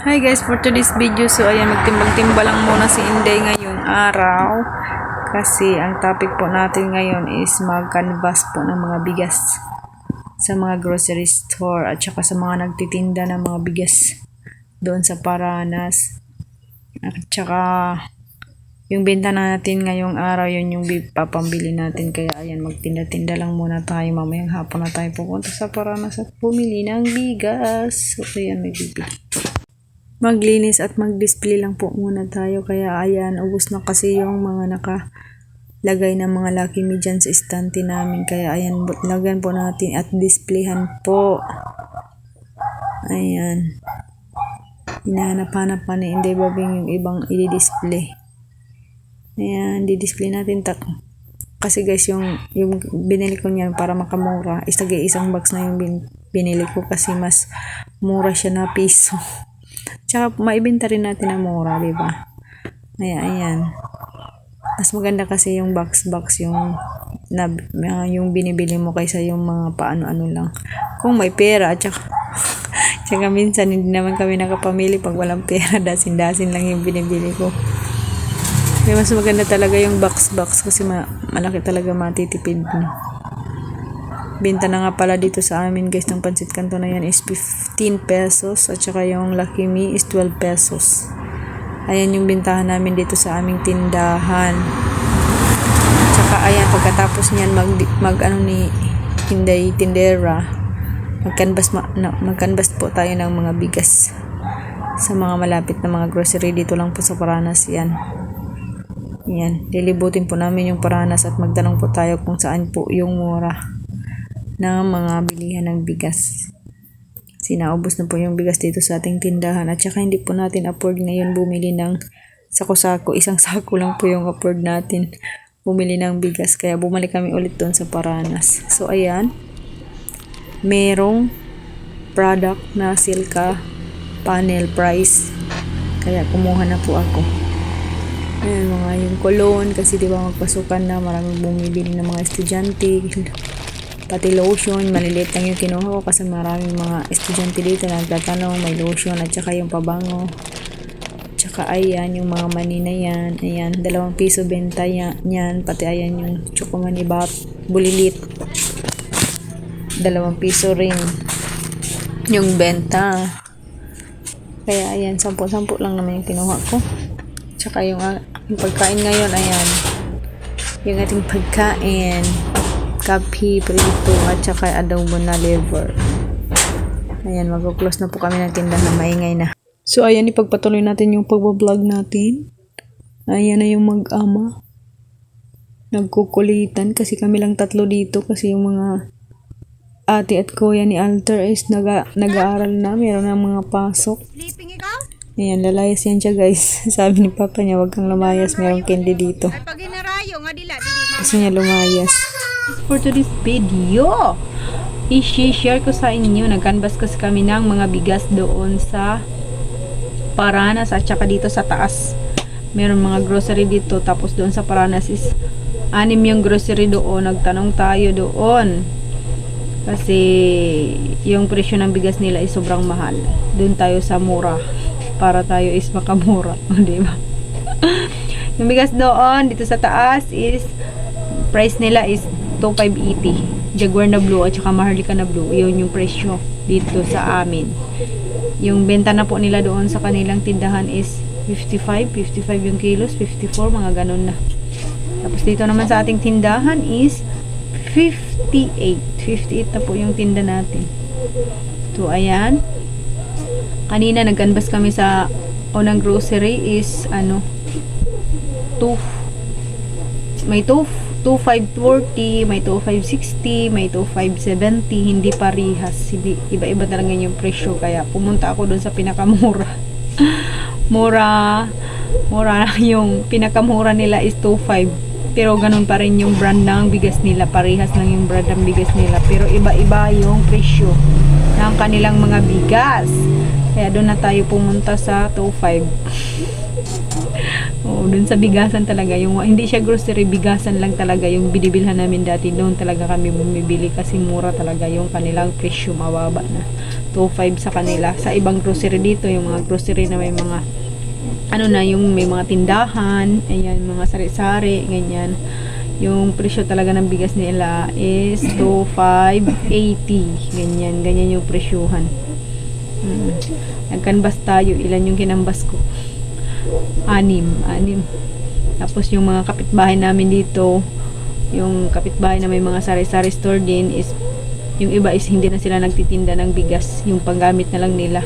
Hi guys, for today's video, so ayan, magtimbang-timbang lang muna si Inday ngayong araw kasi ang topic po natin ngayon is mag-canvas po ng mga bigas sa mga grocery store at saka sa mga nagtitinda ng mga bigas doon sa Paranas at saka yung benta natin ngayong araw, yun yung papambili natin, kaya ayan, magtinda-tinda lang muna tayo. Mamayang hapon na tayo pupunta sa Paranas at bumili ng bigas. So ayan, may bibili, maglinis at mag-display lang po muna tayo, kaya ayan, ubos na kasi yung mga nakalagay ng mga Lucky Me dyan sa estante namin, kaya ayan, lagyan po natin at displayhan po. Ayan, hinahanap-hanap pa ni Inday Babing yung ibang i-display. Ayan, di-display natin kasi guys, yung binili ko niyan para makamura, isang box na yung binili ko kasi mas mura siya na piso. Tsaka maibenta rin natin na mura, diba? Ayan. Mas maganda kasi yung box yung binibili mo kaysa yung mga paano-ano lang. Kung may pera, tsaka minsan hindi naman kami nakapamili pag walang pera, dasin-dasin lang yung binibili ko. Kaya mas maganda talaga yung box kasi malaki talaga matitipid mo. Benta na nga pala dito sa amin guys ng Pansit Canton na yan is 15 pesos at saka yung Lucky Me is 12 pesos. Ayan yung bintahan namin dito sa aming tindahan. At saka ayan, pagkatapos niyan ni Inday Tindera, mag-canvas po tayo ng mga bigas sa mga malapit na mga grocery dito lang po sa Paranas. Yan, lilibutin po namin yung Paranas at magtanong po tayo kung saan po yung mura ng mga bilihan ng bigas. Sinaubos na po yung bigas dito sa ating tindahan at saka hindi po natin afford ngayon bumili ng sako-sako. Isang sako lang po yung afford natin bumili ng bigas, kaya bumalik kami ulit doon sa Paranas. So ayan, merong product na Silka panel price, kaya kumuha na po ako. Ayan, mga yung cologne kasi diba magpasukan na, maraming bumibili ng mga estudyante. Pati lotion, maliliit lang yung kinuha ko kasi maraming mga estudyante dito na nagtatanong, may lotion at saka yung pabango. Tsaka ayan, yung mga mani na yan. Ayan, 2 piso benta yan. Pati ayan yung Chocomani bulilit. 2 piso rin yung benta. Kaya ayan, 10 lang naman yung kinuha ko. Tsaka yung pagkain ngayon, ayan. Yung ating pagkain, kape, prito, at saka adobo na liver. Ayan, mag-close na po kami ng tindahan, maingay na. So ayan, ipagpatuloy natin yung pagbablog natin. Ayan na yung mag-ama. Nagkukulitan kasi kami lang 3 dito kasi yung mga ate at kuya ni Alter is nag-aaral na, meron na mga pasok. Ayan, lalayas yan siya guys. Sabi ni papa niya, wag kang lumayas, merong candy dito. Gusto niya lumayas. For today's video, i-share ko sa inyo, nag-canvas kasi kami ng mga bigas doon sa Paranas at saka dito sa taas. Meron mga grocery dito, tapos doon sa Paranas is 6 yung grocery doon. Nagtanong tayo doon kasi yung presyo ng bigas nila is sobrang mahal. Doon tayo sa mura para tayo is makamura, di ba? Yung bigas doon dito sa taas is price nila is 2,580. Jaguar na blue at saka Maharlika na blue. Yun yung presyo dito sa amin. Yung benta na po nila doon sa kanilang tindahan is 55 yung kilos, 54, mga ganun na. Tapos dito naman sa ating tindahan is 58 na po yung tinda natin. So ayan, kanina nag-canvas kami sa unang grocery is may 2,540, may 2,560, may 2,570, hindi parihas, iba-iba talaga yung presyo, kaya pumunta ako doon sa pinakamura. mura yung pinakamura nila is 2,500, pero ganun pa rin yung brand ng bigas nila, parihas lang yung brand ng bigas nila, pero iba-iba yung presyo ng kanilang mga bigas, kaya doon na tayo pumunta sa 2,500. Oo, dun sa bigasan talaga, yung hindi siya grocery, bigasan lang talaga yung binibilhan namin dati. Doon talaga kami bumibili kasi mura talaga yung kanilang presyo, mababa na. 2.5 sa kanila. Sa ibang grocery dito, yung mga grocery na may mga ano na, yung may mga tindahan, ayan, mga sari-sari, ganyan. Yung presyo talaga ng bigas nila is 2,580. Ganyan yung presyuhan. Nagkanbas tayo. Ilan yung kinambas ko? 6. Tapos yung mga kapitbahay namin dito, yung kapitbahay na may mga sari-sari store din is, yung iba is hindi na sila nagtitinda ng bigas. Yung panggamit na lang nila.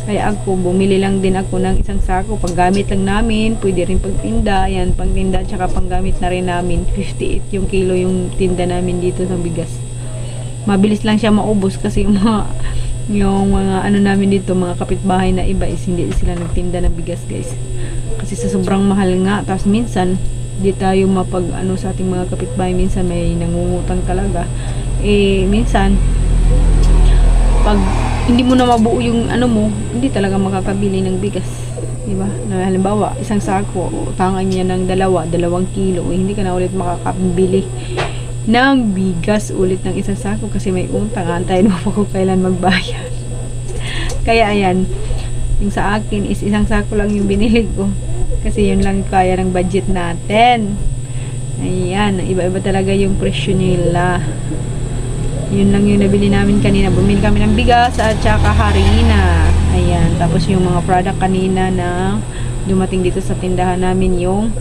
Kaya ako, bumili lang din ako ng isang sako. Panggamit lang namin. Pwede rin pagtinda. Ayan, pangtinda tsaka panggamit na rin namin. 58 yung kilo yung tinda namin dito sa bigas. Mabilis lang siya maubos kasi yung mga ano namin dito, mga kapitbahay na iba is hindi sila nagtinda ng bigas, guys. Kasi sa sobrang mahal nga. Tapos minsan, di tayo mapag ano sa ating mga kapitbahay. Minsan may nangungutang talaga. Minsan, pag hindi mo na mabuo yung ano mo, hindi talaga makakabili ng bigas, di ba? Na halimbawa, isang sako, utangan niya ng 2 kilo, hindi ka na ulit makakabili ng bigas ulit ng isang sako kasi may utang. Antayin mo pa kung kailan magbayad. Kaya ayan, yung sa akin is isang sako lang yung binili ko kasi yun lang kaya ng budget natin. Ayan, iba-iba talaga yung presyo nila. Yun lang yung nabili namin kanina. Bumili kami ng bigas at saka harina. Ayan. Tapos yung mga product kanina na dumating dito sa tindahan namin, yung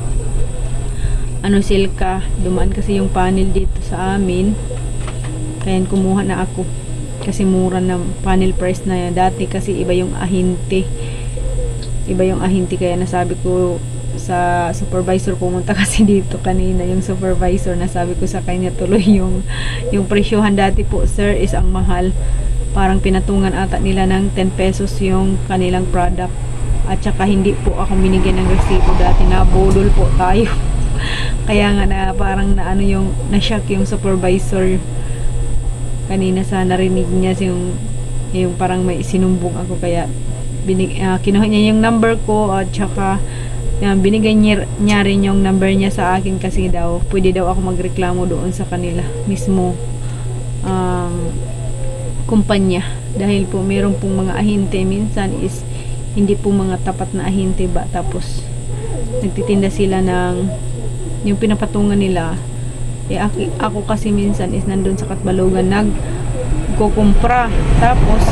silka. Dumaan kasi yung panel dito sa amin. Kaya kumuha na ako. Kasi mura na panel price na yan. Dati kasi iba yung ahinte. Kaya nasabi ko sa supervisor, pumunta kasi dito kanina yung supervisor, nasabi ko sa kanya tuloy yung presyohan dati po sir is ang mahal, parang pinatungan ata nila ng 10 pesos yung kanilang product, at saka hindi po ako binigyan ng resibo dati, nabudol po tayo. Kaya nga na parang na-shock yung supervisor kanina sa narinig niya yung parang may sinumbong ako, kaya kinuha niya yung number ko at saka binigay niya rin yung number niya sa akin kasi daw pwede daw ako magreklamo doon sa kanila mismo kumpanya, dahil po meron pong mga ahinte minsan is hindi po mga tapat na ahinte ba, tapos nagtitinda sila ng yung pinapatungan nila. Ako kasi minsan is nandun sa Katbalogan nagkukumpra, tapos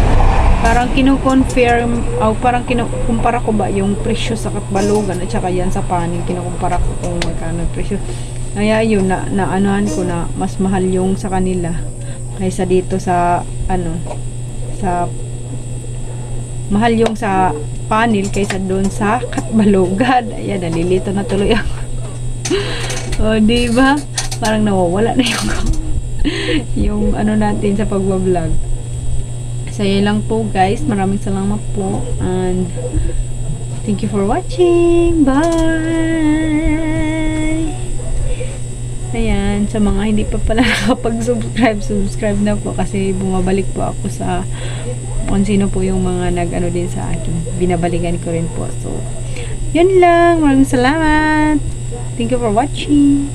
parang kino-confirm parang kinukumpara ko ba yung presyo sa Katbalogan at saka yan sa panig, kinukumpara ko kung magkano presyo. Kaya yun, naanuhan ko na mas mahal yung sa kanila kaysa dito sa sa mahal yung sa panel kaysa doon sa Katbalogan. Ayan, nalilito na tuloy ako. O, diba? Parang nawawala na yung natin sa pagbablog. So, yun lang po guys. Maraming salamat po. And thank you for watching. Bye! Ayan. Sa mga hindi pa pala nakapag-subscribe, subscribe na po. Kasi bumabalik po ako sa kung sino po yung mga nag-ano din sa akin. Binabalikan ko rin po. So, yun lang. Maraming salamat. Thank you for watching.